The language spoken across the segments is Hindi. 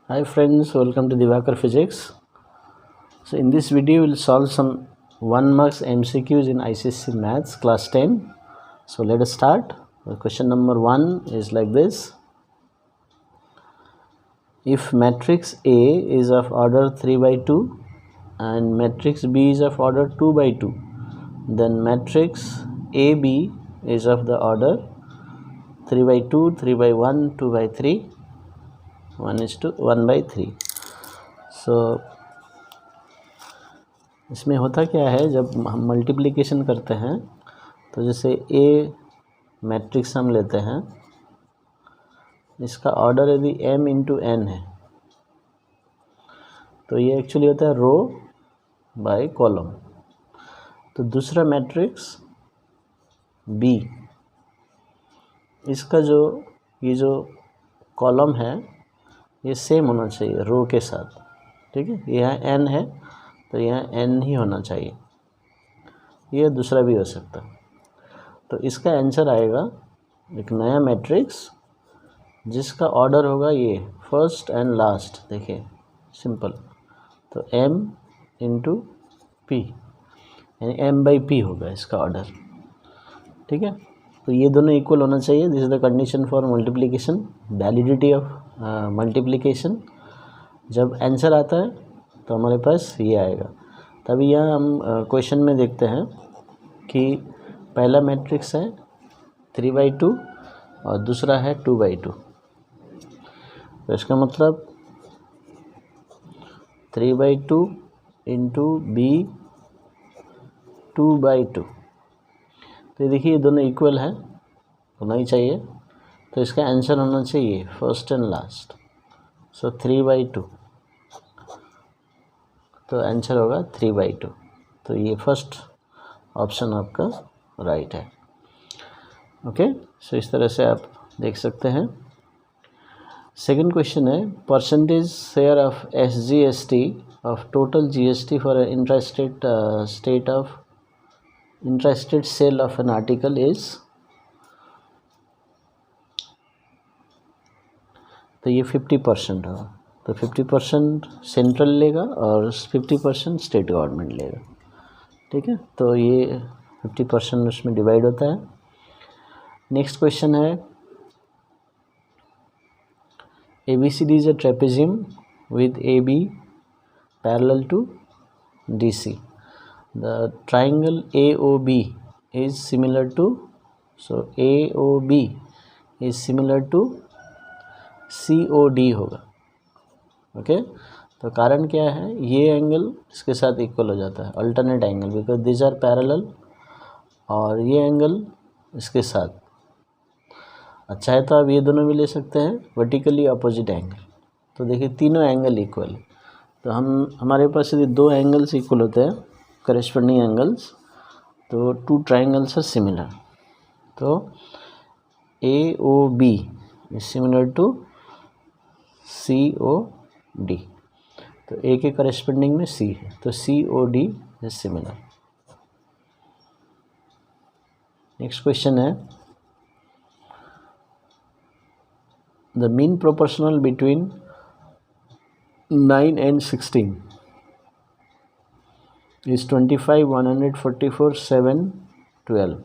Hi friends, welcome to Divakar Physics. So in this video we'll solve some 1 marks MCQs in ICSE Maths class 10. So let us start. Question number 1 is like this. If matrix A is of order 3 by 2 and matrix B is of order 2 by 2, then matrix AB is of the order 3 by 2, 3 by 1, 2 by 3, 1 by 3. So इसमें होता क्या है, जब हम मल्टीप्लिकेशन करते हैं तो जैसे ए मैट्रिक्स हम लेते हैं, इसका ऑर्डर यदि m इंटू एन है तो ये एक्चुअली होता है रो बाय कॉलम. तो दूसरा मैट्रिक्स b, इसका ये जो कॉलम है ये सेम होना चाहिए रो के साथ. ठीक है, यहाँ n है तो यहाँ n ही होना चाहिए. ये दूसरा भी हो सकता है. तो इसका आंसर आएगा एक नया मैट्रिक्स जिसका ऑर्डर होगा ये फर्स्ट एंड लास्ट. देखिए सिंपल. तो m इंटू पी यानी m बाई पी होगा इसका ऑर्डर. ठीक है, तो ये दोनों इक्वल होना चाहिए. This is the condition for multiplication, validity of multiplication. जब आंसर आता है तो हमारे पास ये आएगा. तभी यहाँ हम क्वेश्चन में देखते हैं कि पहला मैट्रिक्स है 3 by 2 और दूसरा है 2 by 2. तो इसका मतलब 3 by 2 इंटू बी 2 by 2. तो देखिए ये दोनों इक्वल है, होना ही चाहिए. तो इसका आंसर होना चाहिए first and last. So 3 by 2, तो आंसर होगा 3 by 2. तो ये फर्स्ट ऑप्शन आपका राइट है. ओके, सो इस तरह से आप देख सकते हैं. सेकंड क्वेश्चन है percentage share of SGST of total GST for interested sale of an article is. तो ये 50% होगा. तो 50% सेंट्रल लेगा और 50% स्टेट गवर्नमेंट लेगा. ठीक है, तो ये 50% उसमें डिवाइड होता है. नेक्स्ट क्वेश्चन है ABCD is a trapezium with AB parallel to DC. The triangle AOB is similar to, so AOB is similar to COD होगा. ओके, तो कारण क्या है, ये एंगल इसके साथ इक्वल हो जाता है, alternate angle, because this are parallel. और ये एंगल इसके साथ. अच्छा है तो आप ये दोनों भी ले सकते हैं वर्टिकली अपोजिट एंगल. तो देखिए तीनों एंगल इक्वल है. तो हमारे पास यदि दो एंगल्स इक्वल होते हैं करेस्पॉन्डिंग एंगल्स, तो टू ट्राइंगल्स आर सिमिलर. तो AOB is similar to COD. तो A के करेस्पॉन्डिंग में C है, तो COD is similar. Next question है the mean proportional between 9 and 16 is 25, 144, 7, 12.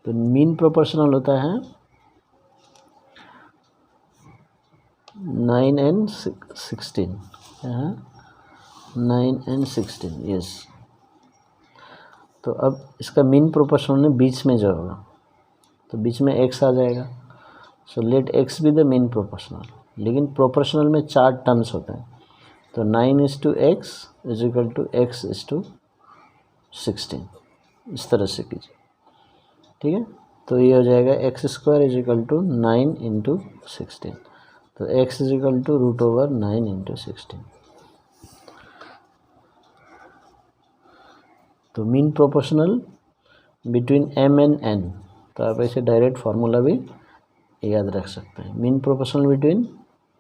तो मीन प्रोपोर्शनल होता है 9 and 16. 9 and 16, yes. तो अब इसका मीन प्रोपोर्शनल में बीच में जो होगा तो बीच में x आ जाएगा. So let x be the mean proportional. लेकिन प्रोपोर्शनल में 4 टर्म्स होते हैं. तो 9:x is equal to x:16. इस तरह से कीजिए. ठीक है, तो ये हो जाएगा x² is equal to 9 into 16. तो x is equal to √9 into 16. तो mean proportional between m and n. तो आप ऐसे डायरेक्ट फार्मूला भी याद रख सकते हैं. Mean proportional between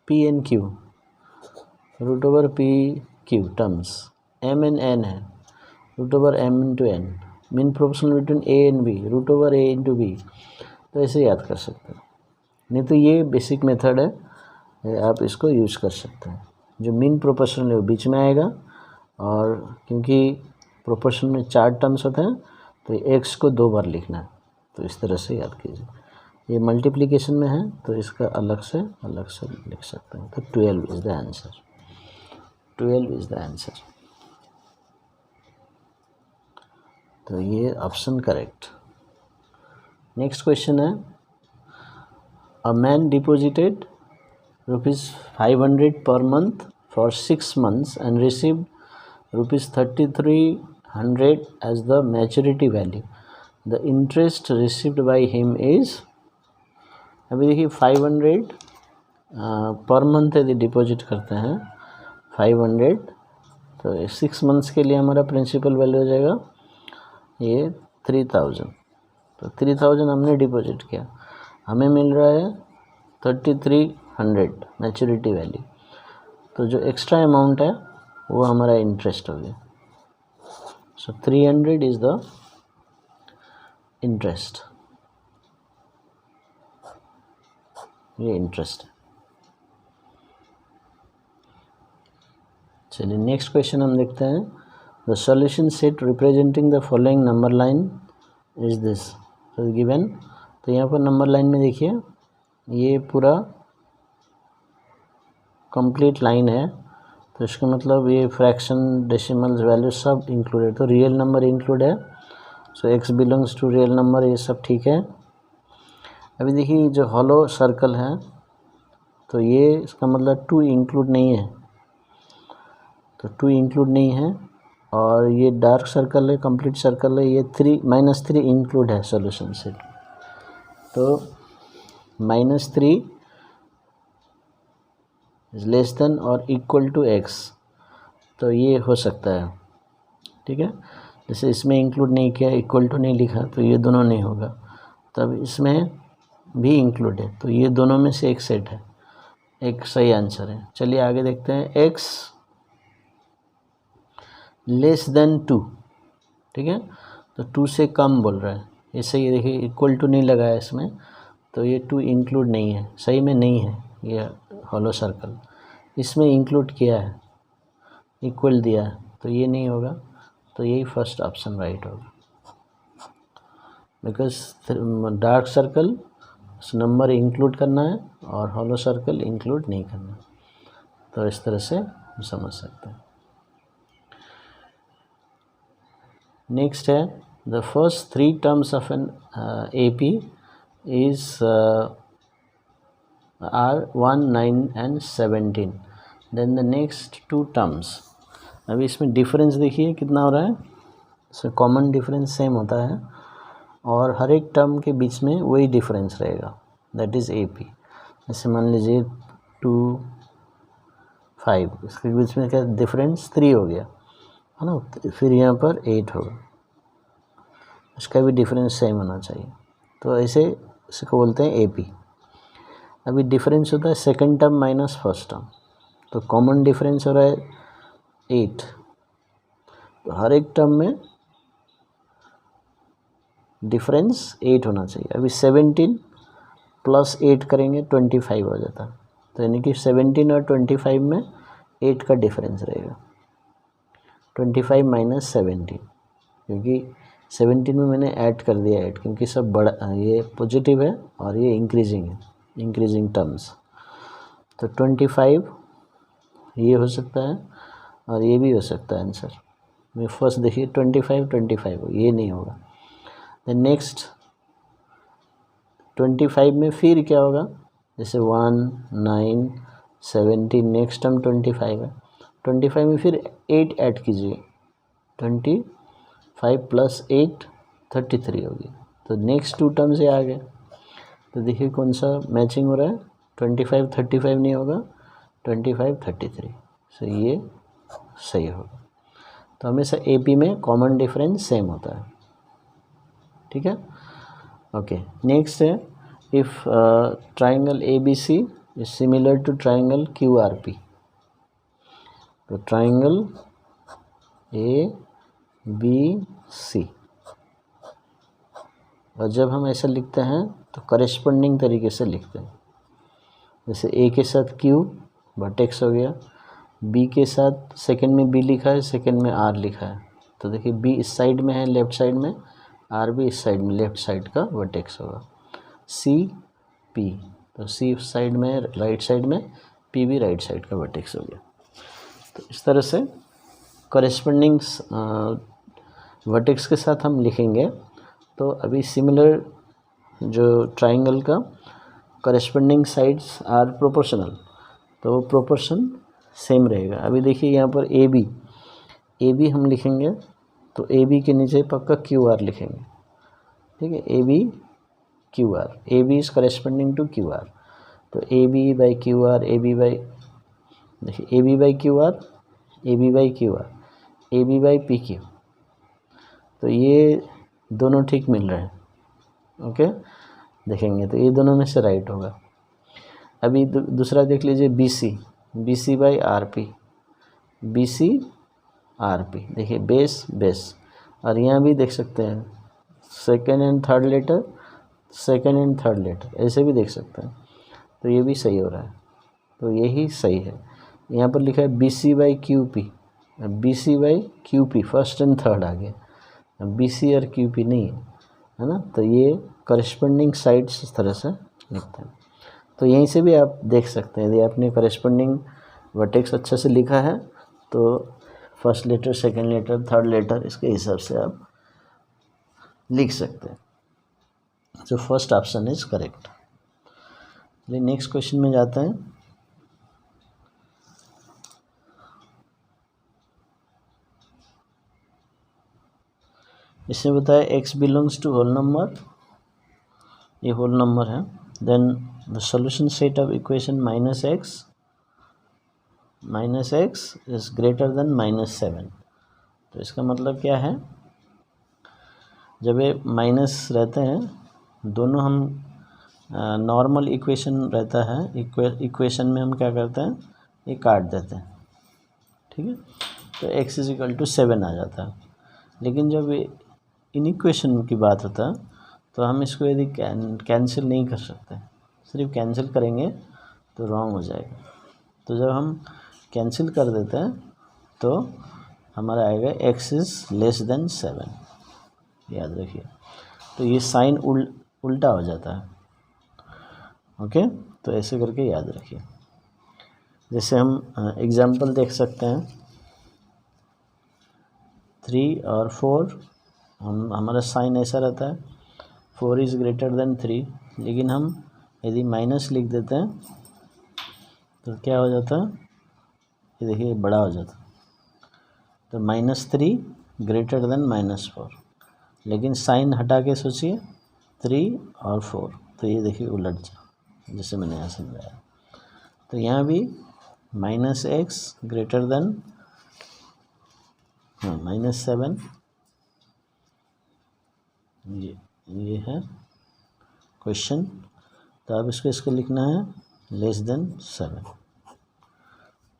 p and q, √p/q terms. m and n है √m into n. Mean proportional between a and b, √a into b. तो ऐसे याद कर सकते हैं. नहीं तो ये बेसिक मेथड है आप इसको यूज़ कर सकते हैं। जो मीन प्रोपोर्शनल है वो बीच में आएगा, और क्योंकि प्रोपोर्शन में 4 टर्म्स होते हैं तो एक्स को 2 बार लिखना है, तो इस तरह से याद कीजिए। ये मल्टीप्लिकेशन में है तो इसका अलग से लिख सकते हैं। तो 12 is the answer, 12 is the answer. तो ये ऑप्शन करेक्ट। नेक्स्ट क्वेश्चन है, a man deposited ₹500 per month for 6 months and received ₹3,300 as the maturity value. The interest received by him is, अभी देखिए 500 पर मंथ यदि डिपॉजिट करते हैं 500, तो 6 मंथ्स के लिए हमारा प्रिंसिपल वैल्यू हो जाएगा ये 3000। तो 3000 हमने डिपॉजिट किया, हमें मिल रहा है 3300 मैच्योरिटी वैल्यू। तो जो एक्स्ट्रा अमाउंट है वो हमारा इंटरेस्ट हो गया। सो 300 इज़ द इंटरेस्ट, ये इंटरेस्ट है। चलिए नेक्स्ट क्वेश्चन हम देखते हैं। The solution set representing the following number line is this, तो गिवन। तो यहाँ पर नंबर लाइन में देखिए ये पूरा कंप्लीट लाइन है, तो इसका मतलब ये फ्रैक्शन, डेसिमल्स, वैल्यू सब इंक्लूडेड, तो रियल नंबर इंक्लूड है। So x belongs to real number, ये सब ठीक है। अभी देखिए जो हॉलो सर्कल है तो ये इसका मतलब 2 इंक्लूड नहीं है, तो 2 इंक्लूड नहीं है। और ये डार्क सर्कल है, कंप्लीट सर्कल है, ये -3 इंक्लूड है सॉल्यूशन से। तो -3 इज लेस देन और इक्वल टू एक्स, तो ये हो सकता है, ठीक है। जैसे इसमें इंक्लूड नहीं किया, इक्वल टू नहीं लिखा, तो ये दोनों नहीं होगा। तब इसमें भी इंक्लूड है, तो ये दोनों में से एक सेट है, एक सही आंसर है। चलिए आगे देखते हैं। एक्स लेस देन 2, ठीक है, तो 2 से कम बोल रहा है, ये सही है। देखिए इक्वल टू नहीं लगा है इसमें, तो ये 2 इंक्लूड नहीं है, सही में नहीं है ये हॉलो सर्कल। इसमें इंक्लूड किया है, इक्वल दिया है, तो ये नहीं होगा। तो यही फर्स्ट ऑप्शन राइट होगा, because dark circle number include करना है और हॉलो सर्कल इंक्लूड नहीं करना। तो इस तरह से हम समझ सकते हैं। नेक्स्ट है, the first 3 terms of an AP is are 1, 9 and 17। Then the next 2 terms, अभी इसमें डिफरेंस देखिए कितना हो रहा है। इसमें कॉमन डिफरेंस सेम होता है और हर एक टर्म के बीच में वही डिफरेंस रहेगा, दैट इज़ AP। जैसे मान लीजिए 2, 5, इसके बीच में क्या डिफरेंस 3 हो गया है ना, फिर यहाँ पर 8 होगा, इसका भी डिफरेंस सेम होना चाहिए। तो ऐसे इसको बोलते हैं AP। अभी डिफरेंस होता है second term minus first term, तो कॉमन डिफरेंस हो रहा है 8, तो हर एक टर्म में डिफरेंस 8 होना चाहिए। अभी 17 + 8 करेंगे 25 हो जाता है, तो यानी कि 17 और 25 में 8 का डिफरेंस रहेगा, 25 - 17, क्योंकि 17 में मैंने ऐड कर दिया 8, क्योंकि सब बड़ा, ये पॉजिटिव है और ये इंक्रीजिंग है, इंक्रीजिंग टर्म्स। तो 25 ये हो सकता है और ये भी हो सकता है आंसर में। फर्स्ट देखिए 25 ये नहीं होगा। देन नेक्स्ट 25 में फिर क्या होगा, जैसे 1, 9, 17, नेक्स्ट टर्म 25 है, 25 में फिर 8 ऐड कीजिए, 25 + 8 33 होगी। तो नेक्स्ट 2 टर्म्स ये आ गए। तो देखिए कौन सा मैचिंग हो रहा है, 25 35 नहीं होगा, 25 33, सो ये सही होगा। तो हमेशा AP में कॉमन डिफरेंस सेम होता है, ठीक है। ओके, नेक्स्ट है, if triangle ABC is similar to triangle QRP। तो ट्राइंगल ABC, और जब हम ऐसा लिखते हैं तो करेस्पॉन्डिंग तरीके से लिखते हैं। जैसे ए के साथ क्यू वर्टेक्स हो गया, बी के साथ सेकंड में बी लिखा है, सेकंड में आर लिखा है, तो देखिए बी इस साइड में है लेफ्ट साइड में, आर भी इस साइड में लेफ्ट साइड का वर्टेक्स होगा। सी पी, तो सी उस साइड में राइट साइड में, पी भी राइट साइड का वर्टेक्स हो गया। तो इस तरह से कॉरेस्पॉन्डिंग वर्टेक्स के साथ हम लिखेंगे। तो अभी सिमिलर जो ट्राइंगल का कॉरेस्पॉन्डिंग साइड्स आर प्रोपोर्शनल, तो वो प्रोपोर्शन सेम रहेगा। अभी देखिए यहाँ पर ए बी हम लिखेंगे, तो ए बी के नीचे पक्का क्यू आर लिखेंगे, ठीक है, A B Q R, A B is corresponding to Q R, तो A B by Q R, A B by, देखिए A B by Q R, A B by Q R, A B by P Q, तो ये दोनों ठीक मिल रहे हैं। ओके, देखेंगे तो ये दोनों में से राइट होगा। अभी दूसरा देख लीजिए B C by R P, B C R P, देखिए बेस बेस, और यहाँ भी देख सकते हैं second and third letter, second and third letter, ऐसे भी देख सकते हैं, तो ये भी सही हो रहा है, तो यही सही है। यहाँ पर लिखा है B C by Q P, B C by Q P first and third आ गया, बी सी और क्यू पी नहीं है ना, तो ये कॉरेस्पॉन्डिंग साइड्स इस तरह से लिखते हैं। तो यहीं से भी आप देख सकते हैं, यदि आपने कॉरेस्पॉन्डिंग वर्टेक्स अच्छे से लिखा है तो first letter, second letter, third letter, इसके हिसाब से आप लिख सकते हैं। तो फर्स्ट ऑप्शन इज करेक्ट। चलिए नेक्स्ट क्वेश्चन में जाते हैं। इसमें बताया x belongs to whole number, ये होल नंबर है, then the solution set of equation minus x is greater than -7। तो इसका मतलब क्या है, जब ये माइनस रहते हैं दोनों, हम नॉर्मल इक्वेशन रहता है, इक्वेशन में हम क्या करते हैं, ये काट देते हैं, ठीक है, तो x इज इक्वल टू 7 आ जाता है। लेकिन जब इन इक्वेशन की बात होता है तो हम इसको यदि कैंसिल नहीं कर सकते, सिर्फ कैंसिल करेंगे तो रॉन्ग हो जाएगा। तो जब हम कैंसिल कर देते हैं तो हमारा आएगा x इज़ लेस देन 7, याद रखिए। तो ये साइन उल्टा हो जाता है। ओके, तो ऐसे करके याद रखिए। जैसे हम एग्जांपल देख सकते हैं, 3 और 4, हमारा साइन ऐसा रहता है, 4 इज़ ग्रेटर देन 3, लेकिन हम यदि माइनस लिख देते हैं तो क्या हो जाता है, ये देखिए बड़ा हो जाता है, तो -3 ग्रेटर देन -4, लेकिन साइन हटा के सोचिए 3 और 4, तो ये देखिए उलट जाए, जैसे मैंने यहाँ समझाया। तो यहाँ भी -x ग्रेटर देन -7, ये है क्वेश्चन। तो अब इसको लिखना है लेस देन 7।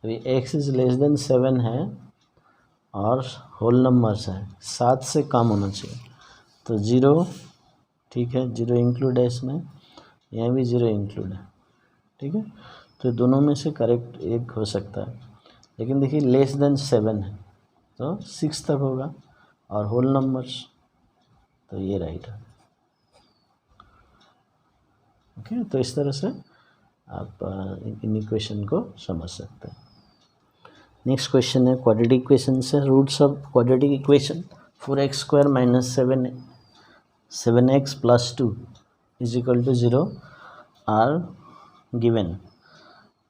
अभी x इज़ लेस देन 7 है और होल नंबर्स है, 7 से कम होना चाहिए, तो 0, ठीक है, 0 इंक्लूड है इसमें, यहाँ भी 0 इंक्लूड है, ठीक है। तो दोनों में से करेक्ट एक हो सकता है, लेकिन देखिए लेस देन 7 है तो 6 तक होगा, और होल नंबर्स, तो ये राइट है। ओके, तो इस तरह से आप इन इक्वेशन को समझ सकते हैं। नेक्स्ट क्वेश्चन है क्वाड्रेटिक इक्वेशन से। Roots of quadratic equation 4x² - 7x + 2 = 0 are given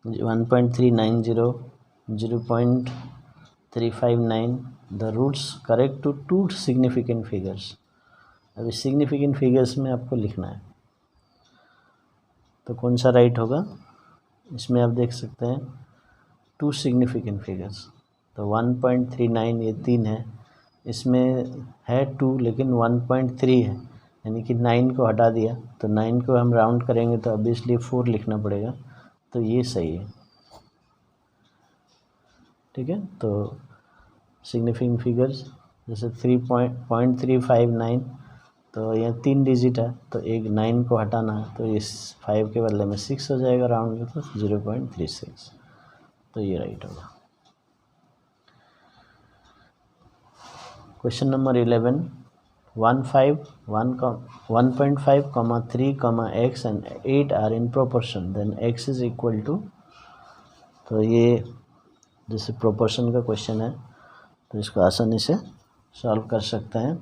1.390, 0.359, the roots correct to 2 significant figures. अभी सिग्निफिकेंट फिगर्स में आपको लिखना है, तो कौन सा राइट होगा, इसमें आप देख सकते हैं 2 सिग्निफिकेंट फिगर्स, तो 1.39 ये 3 है, इसमें है 2 लेकिन 1.3 है, यानी कि 9 को हटा दिया, तो 9 को हम राउंड करेंगे तो ऑब्वियसली 4 लिखना पड़ेगा, तो ये सही है, ठीक है। तो सिग्निफिकेंट फिगर्स जैसे 3.359 तो ये 3 डिजिट है, तो एक 9 को हटाना है, तो इस 5 के बदले में 6 हो जाएगा राउंड में, तो 0.36, तो ये राइट होगा। Question number 11, 1.5, 3, x and 8 are in proportion, then x is equal to, तो ये जैसे प्रोपोर्शन का क्वेश्चन है तो इसको आसानी से सॉल्व कर सकते हैं।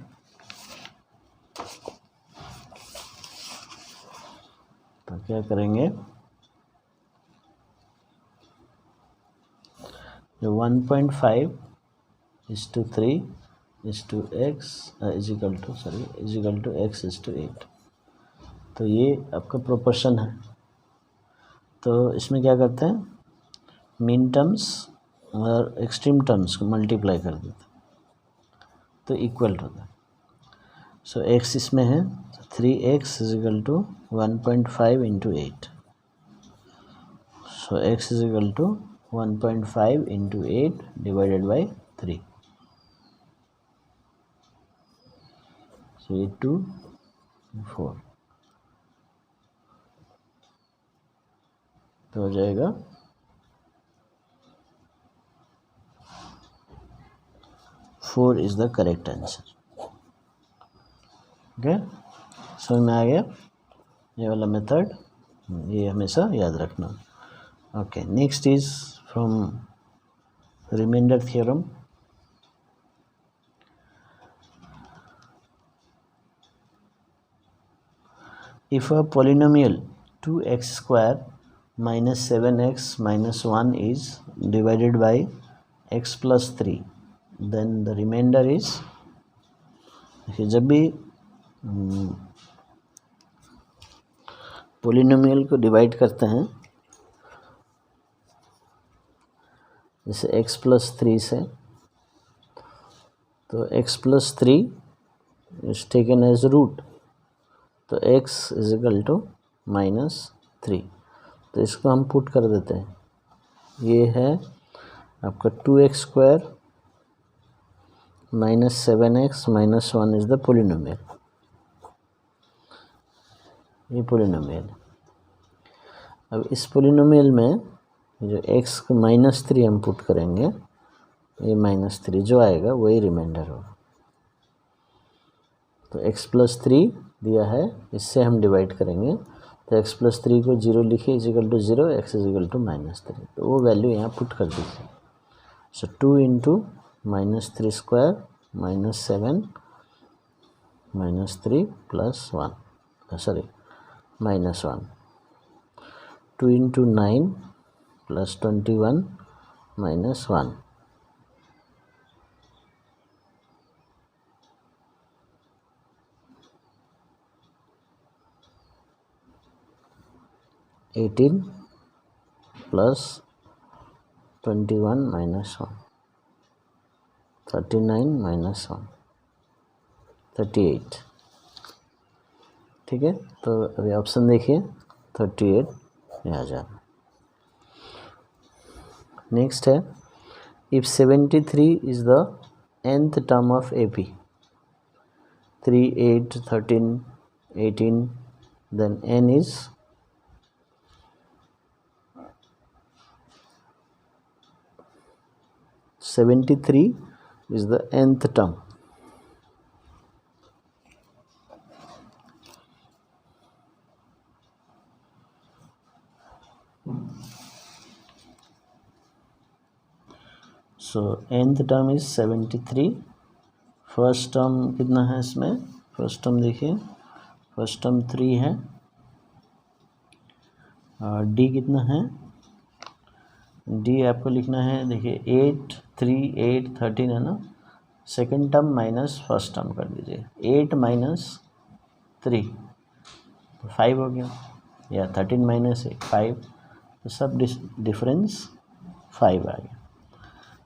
तो क्या करेंगे, जो 1.5:3 x is equal to x is to 8, तो ये आपका प्रोपोर्शन है। तो इसमें क्या करते हैं, मीन टर्म्स और एक्सट्रीम टर्म्स को मल्टीप्लाई कर देते हैं तो इक्वल होता है। सो x इसमें है, 3x is equal to 1.5 into 8, so x is equal to 1.5 into 8 divided by 3, so 8 2 4, तो हो जाएगा 4 is the correct answer. Okay, समझ में आ गया ये वाला मेथड, ये हमेशा याद रखना। Okay, next is from reminder theorem. If a polynomial 2x square minus 7x minus 1 is divided by x plus 3, then the remainder is, जब भी पोलिनोमियल को डिवाइड करते हैं जैसे x प्लस 3 से, तो x plus 3 is taken as root, तो x इज इक्वल टू -3, तो इसको हम पुट कर देते हैं। ये है आपका 2x square minus 7x minus 1 is the polynomial, ये पोलिनोमियल। अब इस पोलिनोमियल में जो x को -3 हम पुट करेंगे, ये -3 जो आएगा वही रिमाइंडर होगा। तो x प्लस 3 दिया है, इससे हम डिवाइड करेंगे, तो x प्लस 3 को 0 लिखिए, is equal to 0, x is equal to -3, तो वो वैल्यू यहाँ पुट कर दीजिए। So 2 into -3 square -7 -3 plus 1, sorry -1, 2 into 9 plus 21 -1, 18 plus 21 -1, 39 -1, 38। ठीक है, तो अभी ऑप्शन देखिए 38 में आ जाना। नेक्स्ट है, if 73 is the nth term of AP, 3 8 13 18, then n is 73 is the nth term. So nth term is 73. First term कितना है इसमें, फर्स्ट टर्म देखिए, फर्स्ट टर्म 3 है, और d कितना है, d आपको लिखना है, देखिए 8 3 8 13 है ना, second term minus first term कर दीजिए, 8 माइनस 3 तो 5 हो गया, या 13 माइनस 8 5, तो सब डिफरेंस 5 आ गया।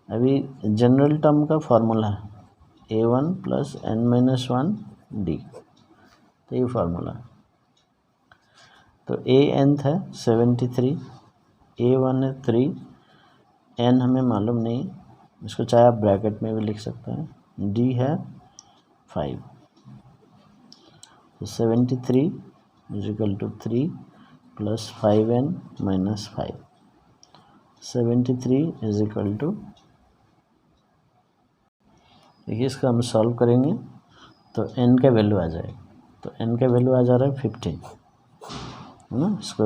अभी जनरल टर्म का फॉर्मूला है a1 प्लस n-1 d, तो ये फार्मूला है। तो a nth है 73, a1 है 3, n हमें मालूम नहीं, इसको चाहे आप ब्रैकेट में भी लिख सकते हैं, d है 5, तो 73 is equal to 3 plus 5n minus 5। 73 is equal to, देखिए इसका हम सॉल्व करेंगे तो n का वैल्यू आ जाएगा। तो n का वैल्यू आ जा रहा है 15, है ना। इसको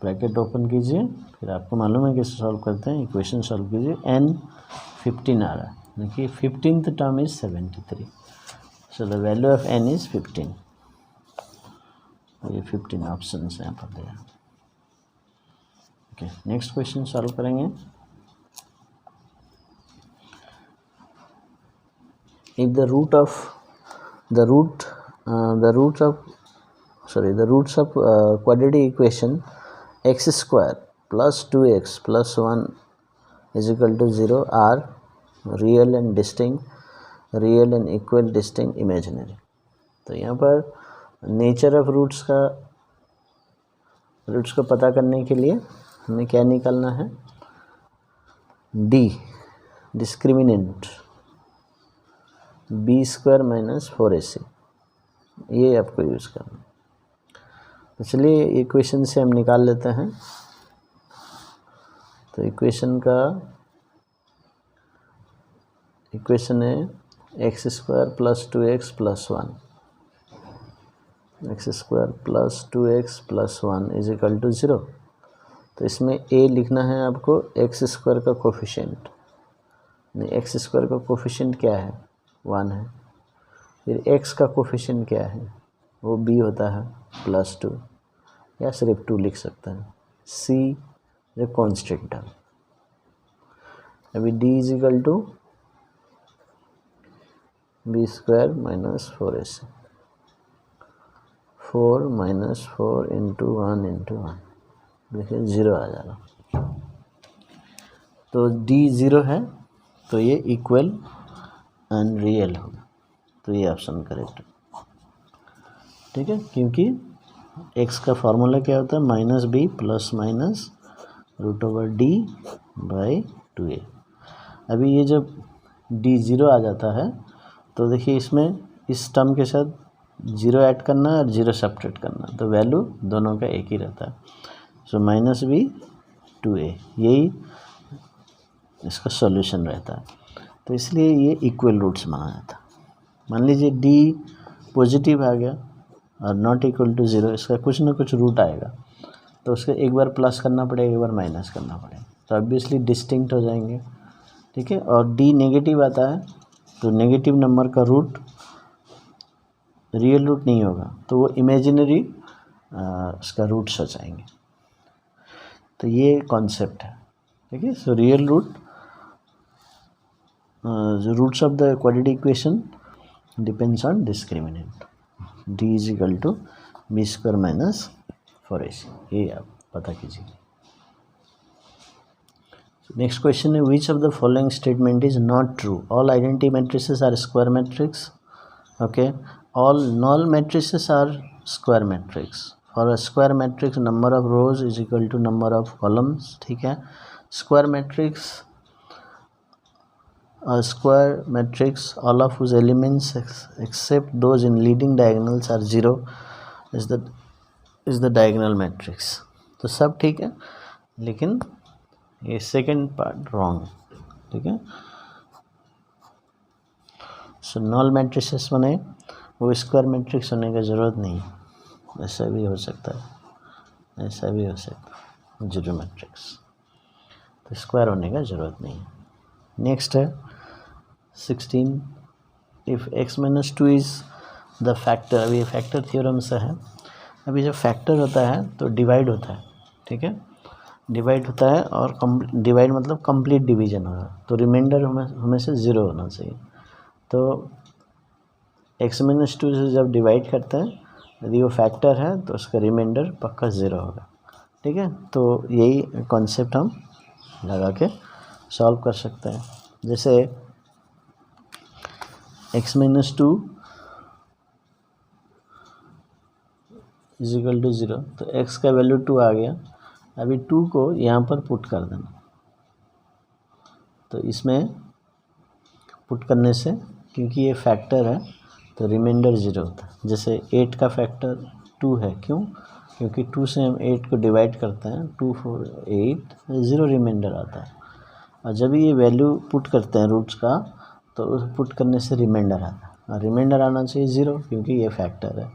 ब्रैकेट ओपन कीजिए, फिर आपको मालूम है कैसे सॉल्व करते हैं, इक्वेशन सॉल्व कीजिए। n 15 आ रहा है, देखिए 15th term is 73, so the value of n is 15। ये 15 ऑप्शन है यहाँ पर दिया। ओके, नेक्स्ट क्वेश्चन सॉल्व करेंगे। If the roots of quadratic equation x square plus 2x plus 1 is equal to 0 are real and distinct, real and equal, distinct, imaginary। तो यहाँ पर नेचर ऑफ रूट्स का पता करने के लिए हमें क्या निकालना है, D discriminant B square minus 4ac, ये आपको यूज़ करना है। तो चलिए इक्वेशन से हम निकाल लेते हैं। तो इक्वेशन है x square plus 2x plus 1, x square plus 2x plus 1 is equal to 0। तो इसमें a लिखना है आपको एक्स स्क्वायर का कोफिशिएंट, एक्स स्क्वायर का कोफिशिएंट क्या है, 1 है। फिर x का कोफिशिएंट क्या है, वो b होता है प्लस 2, या सिर्फ 2 लिख सकते हैं। c जो कॉन्स्टेंट है। अभी d is equal to B square minus 4ac, 4 minus 4 into 1 into 1, देखिए 0 आ जाएगा। तो d 0 है, तो ये इक्वल एंड रियल होगा, तो ये ऑप्शन करेक्ट है। ठीक है, क्योंकि x का फॉर्मूला क्या होता है, minus B plus minus root over D by 2a। अभी ये जब d 0 आ जाता है तो देखिए इसमें इस टर्म के साथ 0 ऐड करना है और 0 सब्ट्रैक्ट करना, तो वैल्यू दोनों का एक ही रहता है। सो माइनस बी 2a, यही इसका सॉल्यूशन रहता है। तो इसलिए ये इक्वल रूट्स माना जाता है। मान लीजिए d पॉजिटिव आ गया और नॉट इक्वल टू 0, इसका कुछ ना कुछ रूट आएगा, तो उसका एक बार प्लस करना पड़ेगा, एक बार माइनस करना पड़ेगा, तो ऑब्वियसली डिस्टिंक्ट हो जाएंगे। ठीक है, और d नेगेटिव आता है तो नेगेटिव नंबर का रूट रियल रूट नहीं होगा, तो वो इमेजिनरी उसका रूट्स हो जाएंगे। तो ये कॉन्सेप्ट है। ठीक है, so real root, the roots of the quadratic equation depends on discriminant, d is equal to b square minus 4ac, ये आप पता कीजिए। नेक्स्ट क्वेश्चन है, which of the following statement is not true? All identity matrices are square matrix. Okay, all null matrices are square matrix. For a square matrix, number of rows is equal to number of columns. ठीक है, square matrix, a square matrix all of whose elements except those in leading diagonals are 0 is the diagonal matrix। तो सब ठीक है, लेकिन ये सेकंड पार्ट रॉन्ग। ठीक है, सो नॉल मैट्रिसेस बने वो स्क्वायर मैट्रिक्स होने की ज़रूरत नहीं है, ऐसा भी हो सकता है, ऐसा भी हो सकता है, जीरो मैट्रिक्स, तो स्क्वायर होने का ज़रूरत नहीं है। नेक्स्ट है 16, if x minus 2 is the factor. अभी फैक्टर थ्योरम से है। अभी जब फैक्टर होता है तो डिवाइड होता है। ठीक है, डिवाइड होता है और डिवाइड मतलब कंप्लीट डिवीजन होगा, तो रिमाइंडर हमेशा 0 होना चाहिए। तो x माइनस 2 से जब डिवाइड करते हैं, यदि वो फैक्टर है तो उसका रिमाइंडर पक्का 0 होगा। ठीक है, तो यही कॉन्सेप्ट हम लगा के सॉल्व कर सकते हैं। जैसे x minus 2 is equal to 0, तो x का वैल्यू 2 आ गया। अभी 2 को यहाँ पर पुट कर देना, तो इसमें पुट करने से, क्योंकि ये फैक्टर है तो रिमाइंडर 0 होता है। जैसे 8 का फैक्टर 2 है, क्यों? क्योंकि 2 से हम 8 को डिवाइड करते हैं, 2 4 8, 0 रिमाइंडर आता है। और जब ये वैल्यू पुट करते हैं रूट्स का, तो उस पुट करने से रिमाइंडर आता है, और रिमाइंडर आना चाहिए 0 क्योंकि ये फैक्टर है,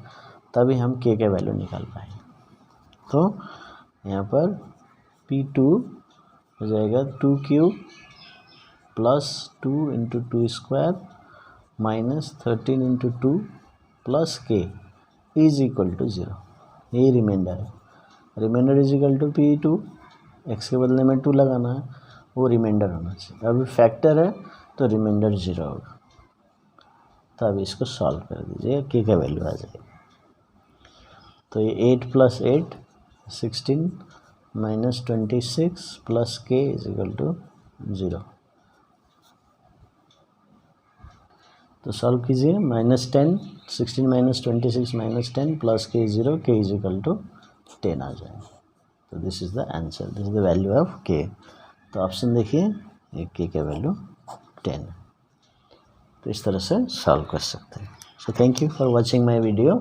तभी हम k के वैल्यू निकाल पाएंगे। तो यहाँ पर P2 हो जाएगा 2 cube plus 2 into 2 square minus 13 into 2 plus k is equal to 0। यही रिमाइंडर है। Remainder is equal to P2, x के बदले में 2 लगाना है, वो रिमाइंडर होना चाहिए। अभी फैक्टर है तो रिमाइंडर 0 होगा। तो अभी इसको सॉल्व कर दीजिए, k का वैल्यू आ जाएगा। तो ये 8 plus 8 16 minus 26 plus k is equal to 0। तो सॉल्व कीजिए, -10 16 minus 26 minus 10 plus k 0, k is equal to 10 आ जाएगा। तो this is the answer, this is the value of k। तो ऑप्शन देखिए, ये k का वैल्यू 10। तो इस तरह से सॉल्व कर सकते हैं। So thank you for watching my video.